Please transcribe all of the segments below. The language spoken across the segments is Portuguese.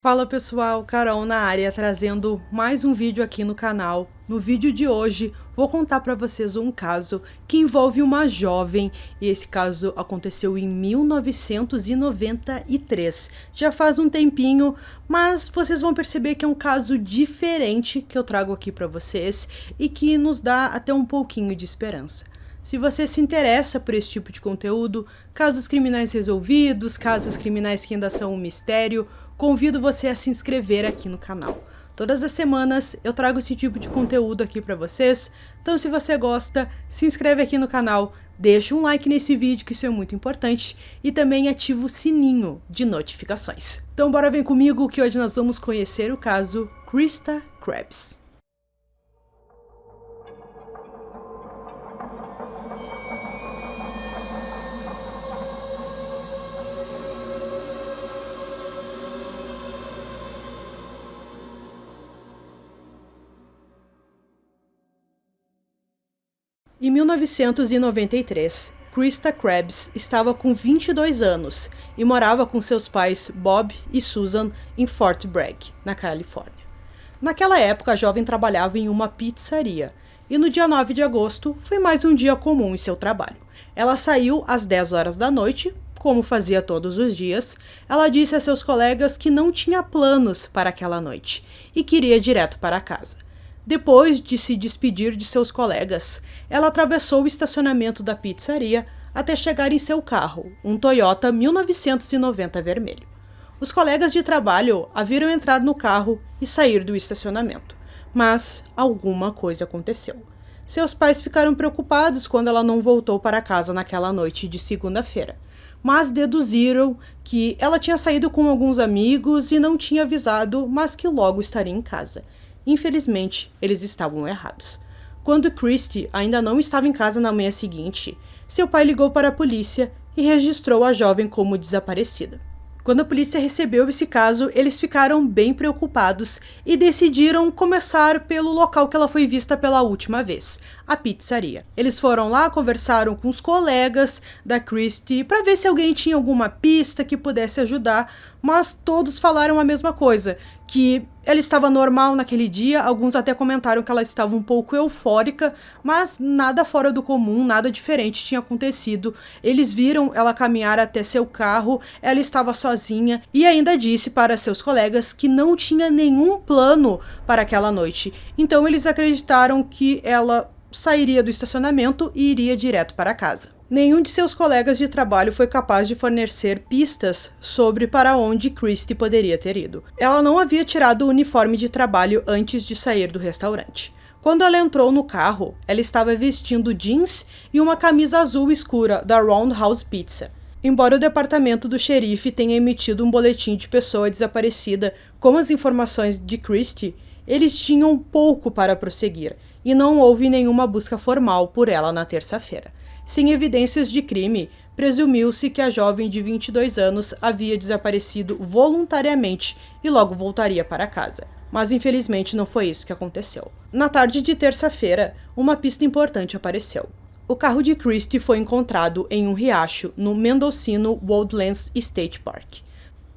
Fala pessoal, Carol na área trazendo mais um vídeo aqui no canal. No vídeo de hoje vou contar para vocês um caso que envolve uma jovem e esse caso aconteceu em 1993. Já faz um tempinho, mas vocês vão perceber que é um caso diferente que eu trago aqui para vocês e que nos dá até um pouquinho de esperança. Se você se interessa por esse tipo de conteúdo, casos criminais resolvidos, casos criminais que ainda são um mistério, convido você a se inscrever aqui no canal. Todas as semanas eu trago esse tipo de conteúdo aqui para vocês, então se você gosta, se inscreve aqui no canal, deixa um like nesse vídeo que isso é muito importante e também ativa o sininho de notificações. Então bora vem comigo que hoje nós vamos conhecer o caso Krista Krebs. Em 1993, Krista Krebs estava com 22 anos e morava com seus pais Bob e Susan em Fort Bragg, na Califórnia. Naquela época, a jovem trabalhava em uma pizzaria e no dia 9 de agosto foi mais um dia comum em seu trabalho. Ela saiu às 10 horas da noite, como fazia todos os dias. Ela disse a seus colegas que não tinha planos para aquela noite e queria ir direto para casa. Depois de se despedir de seus colegas, ela atravessou o estacionamento da pizzaria até chegar em seu carro, um Toyota 1990 vermelho. Os colegas de trabalho a viram entrar no carro e sair do estacionamento, mas alguma coisa aconteceu. Seus pais ficaram preocupados quando ela não voltou para casa naquela noite de segunda-feira, mas deduziram que ela tinha saído com alguns amigos e não tinha avisado, mas que logo estaria em casa. Infelizmente, eles estavam errados. Quando Christy ainda não estava em casa na manhã seguinte, seu pai ligou para a polícia e registrou a jovem como desaparecida. Quando a polícia recebeu esse caso, eles ficaram bem preocupados e decidiram começar pelo local que ela foi vista pela última vez, a pizzaria. Eles foram lá, conversaram com os colegas da Christy para ver se alguém tinha alguma pista que pudesse ajudar, mas todos falaram a mesma coisa, que ela estava normal naquele dia. Alguns até comentaram que ela estava um pouco eufórica, mas nada fora do comum, nada diferente tinha acontecido. Eles viram ela caminhar até seu carro, ela estava sozinha e ainda disse para seus colegas que não tinha nenhum plano para aquela noite. Então eles acreditaram que ela sairia do estacionamento e iria direto para casa. Nenhum de seus colegas de trabalho foi capaz de fornecer pistas sobre para onde Christy poderia ter ido. Ela não havia tirado o uniforme de trabalho antes de sair do restaurante. Quando ela entrou no carro, ela estava vestindo jeans e uma camisa azul escura da Roundhouse Pizza. Embora o departamento do xerife tenha emitido um boletim de pessoa desaparecida com as informações de Christy, eles tinham pouco para prosseguir e não houve nenhuma busca formal por ela na terça-feira. Sem evidências de crime, presumiu-se que a jovem de 22 anos havia desaparecido voluntariamente e logo voltaria para casa. Mas infelizmente não foi isso que aconteceu. Na tarde de terça-feira, uma pista importante apareceu. O carro de Christy foi encontrado em um riacho no Mendocino Woodlands State Park.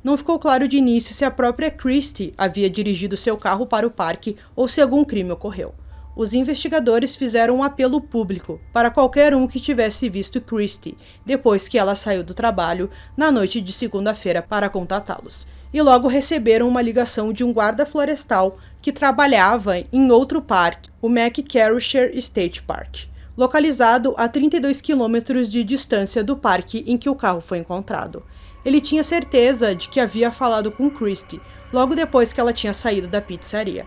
Não ficou claro de início se a própria Christy havia dirigido seu carro para o parque ou se algum crime ocorreu. Os investigadores fizeram um apelo público para qualquer um que tivesse visto Christy depois que ela saiu do trabalho na noite de segunda-feira para contatá-los. E logo receberam uma ligação de um guarda florestal que trabalhava em outro parque, o McCarrysher State Park, localizado a 32 quilômetros de distância do parque em que o carro foi encontrado. Ele tinha certeza de que havia falado com Christy logo depois que ela tinha saído da pizzaria.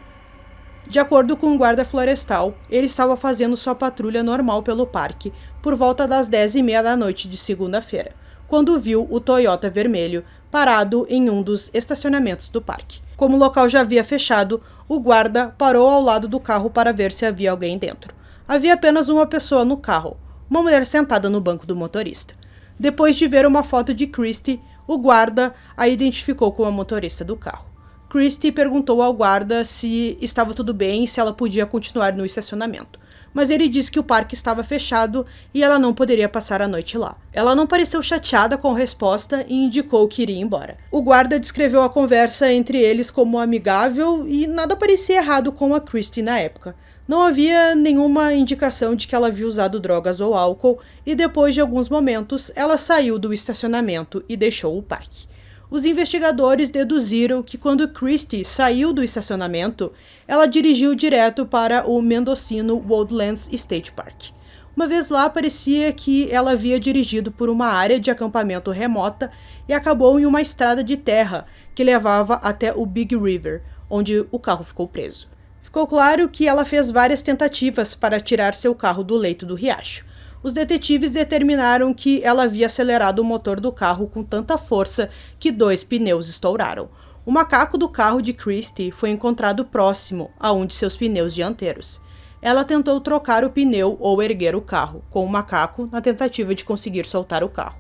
De acordo com o guarda florestal, ele estava fazendo sua patrulha normal pelo parque por volta das 10h30 da noite de segunda-feira, quando viu o Toyota vermelho parado em um dos estacionamentos do parque. Como o local já havia fechado, o guarda parou ao lado do carro para ver se havia alguém dentro. Havia apenas uma pessoa no carro, uma mulher sentada no banco do motorista. Depois de ver uma foto de Christy, o guarda a identificou como a motorista do carro. Christy perguntou ao guarda se estava tudo bem e se ela podia continuar no estacionamento, mas ele disse que o parque estava fechado e ela não poderia passar a noite lá. Ela não pareceu chateada com a resposta e indicou que iria embora. O guarda descreveu a conversa entre eles como amigável e nada parecia errado com a Christie na época. Não havia nenhuma indicação de que ela havia usado drogas ou álcool e depois de alguns momentos ela saiu do estacionamento e deixou o parque. Os investigadores deduziram que quando Christie saiu do estacionamento, ela dirigiu direto para o Mendocino Woodlands State Park. Uma vez lá, parecia que ela havia dirigido por uma área de acampamento remota e acabou em uma estrada de terra que levava até o Big River, onde o carro ficou preso. Ficou claro que ela fez várias tentativas para tirar seu carro do leito do riacho. Os detetives determinaram que ela havia acelerado o motor do carro com tanta força que 2 pneus estouraram. O macaco do carro de Christie foi encontrado próximo a um de seus pneus dianteiros. Ela tentou trocar o pneu ou erguer o carro com o macaco na tentativa de conseguir soltar o carro.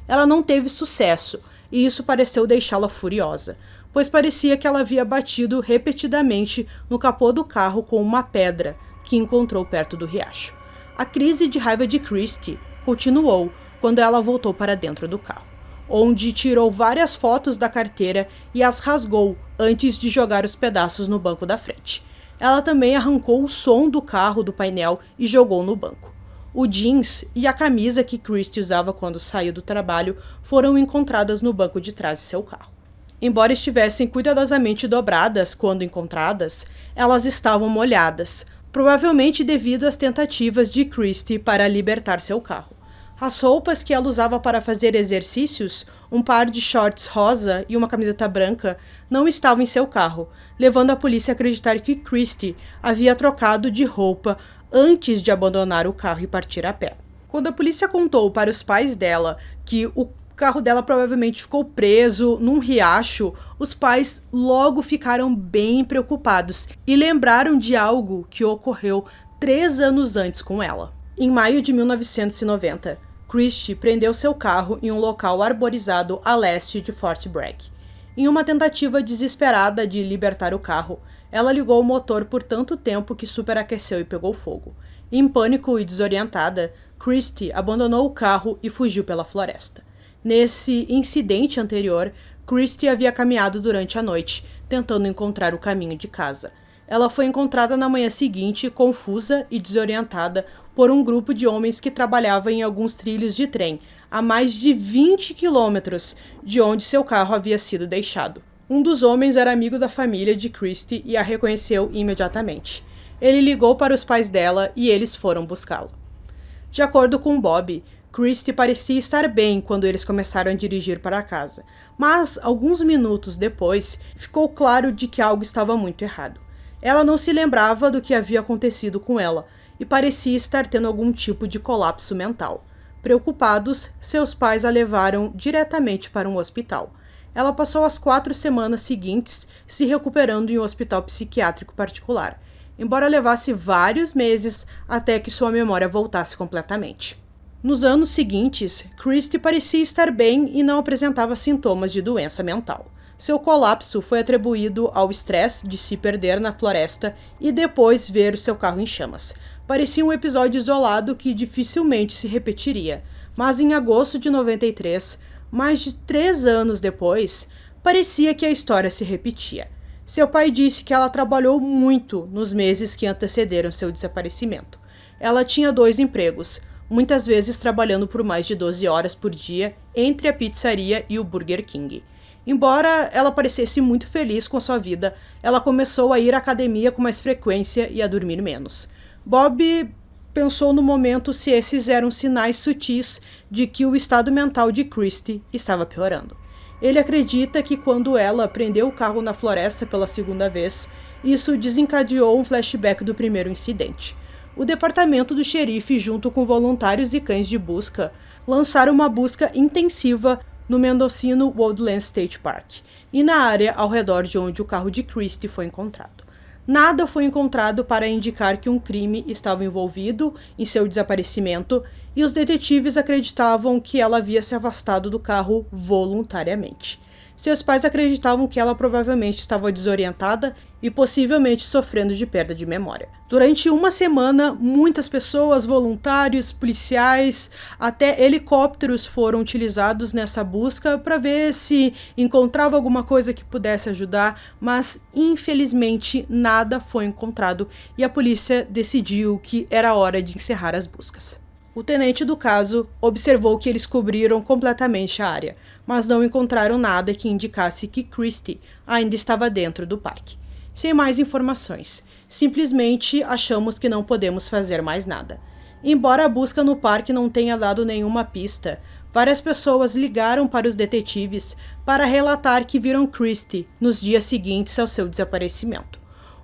Ela não teve sucesso e isso pareceu deixá-la furiosa, pois parecia que ela havia batido repetidamente no capô do carro com uma pedra que encontrou perto do riacho. A crise de raiva de Christie continuou quando ela voltou para dentro do carro, onde tirou várias fotos da carteira e as rasgou antes de jogar os pedaços no banco da frente. Ela também arrancou o som do carro do painel e jogou no banco. O jeans e a camisa que Christie usava quando saiu do trabalho foram encontradas no banco de trás de seu carro. Embora estivessem cuidadosamente dobradas quando encontradas, elas estavam molhadas, provavelmente devido às tentativas de Christie para libertar seu carro. As roupas que ela usava para fazer exercícios, um par de shorts rosa e uma camiseta branca, não estavam em seu carro, levando a polícia a acreditar que Christie havia trocado de roupa antes de abandonar o carro e partir a pé. Quando a polícia contou para os pais dela que o carro dela provavelmente ficou preso num riacho, os pais logo ficaram bem preocupados e lembraram de algo que ocorreu 3 anos antes com ela. Em maio de 1990, Christie prendeu seu carro em um local arborizado a leste de Fort Bragg. Em uma tentativa desesperada de libertar o carro, ela ligou o motor por tanto tempo que superaqueceu e pegou fogo. Em pânico e desorientada, Christie abandonou o carro e fugiu pela floresta. Nesse incidente anterior, Christie havia caminhado durante a noite, tentando encontrar o caminho de casa. Ela foi encontrada na manhã seguinte, confusa e desorientada, por um grupo de homens que trabalhava em alguns trilhos de trem, a mais de 20 quilômetros de onde seu carro havia sido deixado. Um dos homens era amigo da família de Christie e a reconheceu imediatamente. Ele ligou para os pais dela e eles foram buscá-la. De acordo com Bob, Christie parecia estar bem quando eles começaram a dirigir para casa, mas alguns minutos depois ficou claro de que algo estava muito errado. Ela não se lembrava do que havia acontecido com ela e parecia estar tendo algum tipo de colapso mental. Preocupados, seus pais a levaram diretamente para um hospital. Ela passou as 4 semanas seguintes se recuperando em um hospital psiquiátrico particular, embora levasse vários meses até que sua memória voltasse completamente. Nos anos seguintes, Christie parecia estar bem e não apresentava sintomas de doença mental. Seu colapso foi atribuído ao estresse de se perder na floresta e depois ver o seu carro em chamas. Parecia um episódio isolado que dificilmente se repetiria, mas em agosto de 93, mais de 3 anos depois, parecia que a história se repetia. Seu pai disse que ela trabalhou muito nos meses que antecederam seu desaparecimento. Ela tinha 2 empregos, muitas vezes trabalhando por mais de 12 horas por dia entre a pizzaria e o Burger King. Embora ela parecesse muito feliz com sua vida, ela começou a ir à academia com mais frequência e a dormir menos. Bob pensou no momento se esses eram sinais sutis de que o estado mental de Christie estava piorando. Ele acredita que quando ela prendeu o carro na floresta pela 2ª vez, isso desencadeou um flashback do primeiro incidente. O departamento do xerife, junto com voluntários e cães de busca, lançaram uma busca intensiva no Mendocino Woodlands State Park e na área ao redor de onde o carro de Christie foi encontrado. Nada foi encontrado para indicar que um crime estava envolvido em seu desaparecimento e os detetives acreditavam que ela havia se afastado do carro voluntariamente. Seus pais acreditavam que ela provavelmente estava desorientada e possivelmente sofrendo de perda de memória. Durante uma semana, muitas pessoas, voluntários, policiais, até helicópteros foram utilizados nessa busca para ver se encontrava alguma coisa que pudesse ajudar, mas infelizmente nada foi encontrado e a polícia decidiu que era hora de encerrar as buscas. O tenente do caso observou que eles cobriram completamente a área, mas não encontraram nada que indicasse que Christie ainda estava dentro do parque. Sem mais informações, simplesmente achamos que não podemos fazer mais nada. Embora a busca no parque não tenha dado nenhuma pista, várias pessoas ligaram para os detetives para relatar que viram Christie nos dias seguintes ao seu desaparecimento.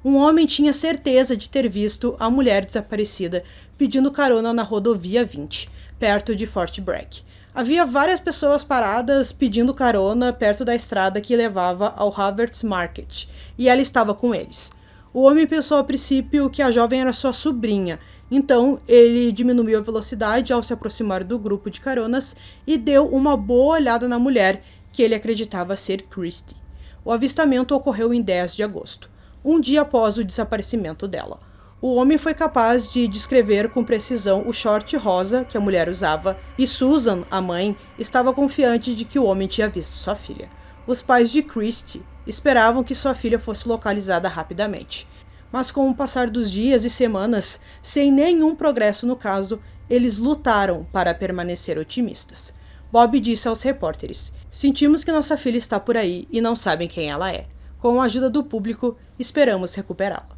Um homem tinha certeza de ter visto a mulher desaparecida pedindo carona na rodovia 20, perto de Fort Bragg. Havia várias pessoas paradas pedindo carona perto da estrada que levava ao Havertz Market, e ela estava com eles. O homem pensou a princípio que a jovem era sua sobrinha, então ele diminuiu a velocidade ao se aproximar do grupo de caronas e deu uma boa olhada na mulher que ele acreditava ser Christie. O avistamento ocorreu em 10 de agosto, um dia após o desaparecimento dela. O homem foi capaz de descrever com precisão o short rosa que a mulher usava, e Susan, a mãe, estava confiante de que o homem tinha visto sua filha. Os pais de Christie esperavam que sua filha fosse localizada rapidamente. Mas com o passar dos dias e semanas, sem nenhum progresso no caso, eles lutaram para permanecer otimistas. Bob disse aos repórteres: "Sentimos que nossa filha está por aí e não sabem quem ela é. Com a ajuda do público, esperamos recuperá-la."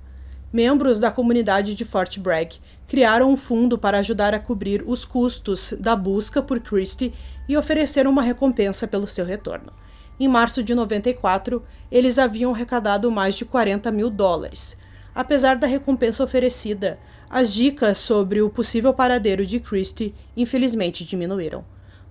Membros da comunidade de Fort Bragg criaram um fundo para ajudar a cobrir os custos da busca por Christie e ofereceram uma recompensa pelo seu retorno. Em março de 94, eles haviam arrecadado mais de $40 mil. Apesar da recompensa oferecida, as dicas sobre o possível paradeiro de Christie infelizmente diminuíram.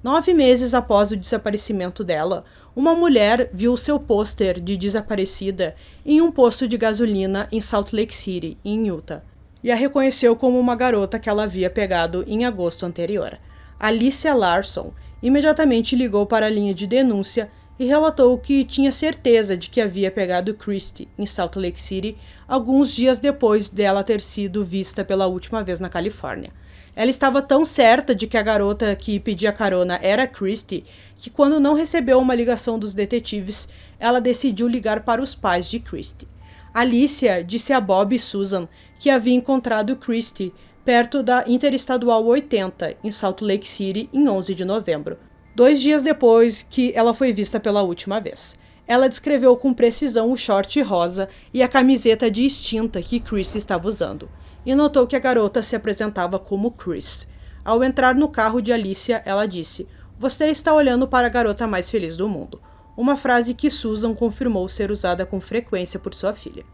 9 meses após o desaparecimento dela, uma mulher viu seu pôster de desaparecida em um posto de gasolina em Salt Lake City, em Utah, e a reconheceu como uma garota que ela havia pegado em agosto anterior. Alicia Larson imediatamente ligou para a linha de denúncia e relatou que tinha certeza de que havia pegado Christie em Salt Lake City alguns dias depois dela ter sido vista pela última vez na Califórnia. Ela estava tão certa de que a garota que pedia carona era Christie que, quando não recebeu uma ligação dos detetives, ela decidiu ligar para os pais de Christie. Alicia disse a Bob e Susan que havia encontrado Christie perto da Interestadual 80, em Salt Lake City, em 11 de novembro, 2 dias depois que ela foi vista pela última vez. Ela descreveu com precisão o short rosa e a camiseta de extinta que Christie estava usando, e notou que a garota se apresentava como Chris. Ao entrar no carro de Alicia, ela disse: "Você está olhando para a garota mais feliz do mundo", uma frase que Susan confirmou ser usada com frequência por sua filha.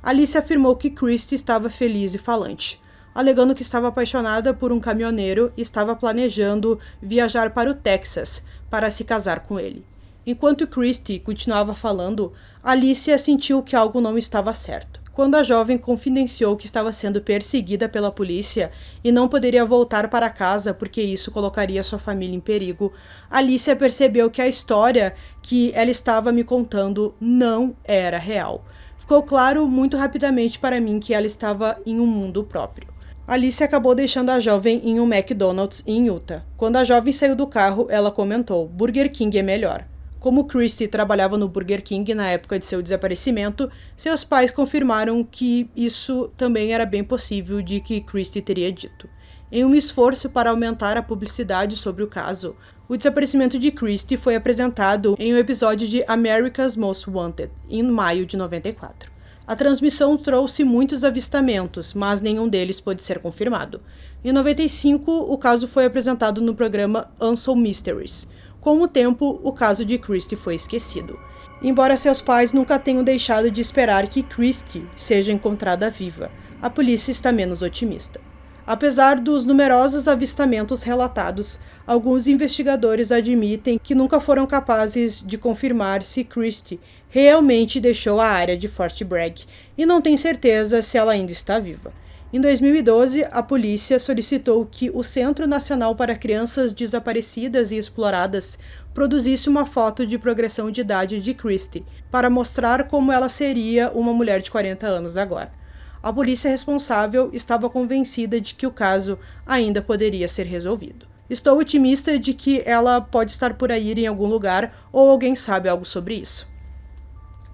Alicia afirmou que Christie estava feliz e falante, alegando que estava apaixonada por um caminhoneiro e estava planejando viajar para o Texas para se casar com ele. Enquanto Christie continuava falando, Alicia sentiu que algo não estava certo. Quando a jovem confidenciou que estava sendo perseguida pela polícia e não poderia voltar para casa porque isso colocaria sua família em perigo, Alicia percebeu que a história que ela estava me contando não era real. Ficou claro muito rapidamente para mim que ela estava em um mundo próprio. Alicia acabou deixando a jovem em um McDonald's em Utah. Quando a jovem saiu do carro, ela comentou: "Burger King é melhor." Como Christie trabalhava no Burger King na época de seu desaparecimento, seus pais confirmaram que isso também era bem possível de que Christie teria dito. Em um esforço para aumentar a publicidade sobre o caso, o desaparecimento de Christie foi apresentado em um episódio de America's Most Wanted, em maio de 94. A transmissão trouxe muitos avistamentos, mas nenhum deles pôde ser confirmado. Em 95, o caso foi apresentado no programa Unsolved Mysteries. Com o tempo, o caso de Christie foi esquecido. Embora seus pais nunca tenham deixado de esperar que Christie seja encontrada viva, a polícia está menos otimista. Apesar dos numerosos avistamentos relatados, alguns investigadores admitem que nunca foram capazes de confirmar se Christie realmente deixou a área de Fort Bragg e não têm certeza se ela ainda está viva. Em 2012, a polícia solicitou que o Centro Nacional para Crianças Desaparecidas e Exploradas produzisse uma foto de progressão de idade de Christie, para mostrar como ela seria uma mulher de 40 anos agora. A polícia responsável estava convencida de que o caso ainda poderia ser resolvido. Estou otimista de que ela pode estar por aí em algum lugar ou alguém sabe algo sobre isso.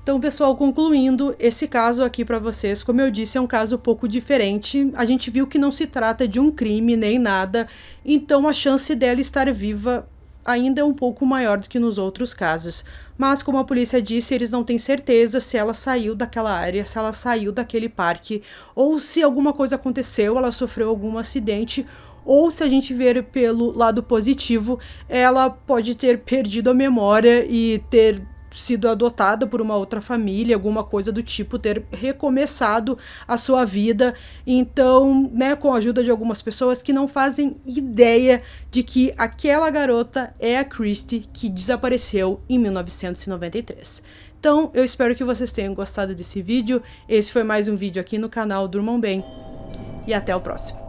Então, pessoal, concluindo, esse caso aqui para vocês, como eu disse, é um caso um pouco diferente. A gente viu que não se trata de um crime nem nada, então a chance dela estar viva ainda é um pouco maior do que nos outros casos. Mas, como a polícia disse, eles não têm certeza se ela saiu daquela área, se ela saiu daquele parque, ou se alguma coisa aconteceu, ela sofreu algum acidente, ou se a gente ver pelo lado positivo, ela pode ter perdido a memória e ter sido adotada por uma outra família, alguma coisa do tipo, ter recomeçado a sua vida. Então, né, com a ajuda de algumas pessoas que não fazem ideia de que aquela garota é a Christie que desapareceu em 1993. Então, eu espero que vocês tenham gostado desse vídeo. Esse foi mais um vídeo aqui no canal Durmam Bem. E até o próximo.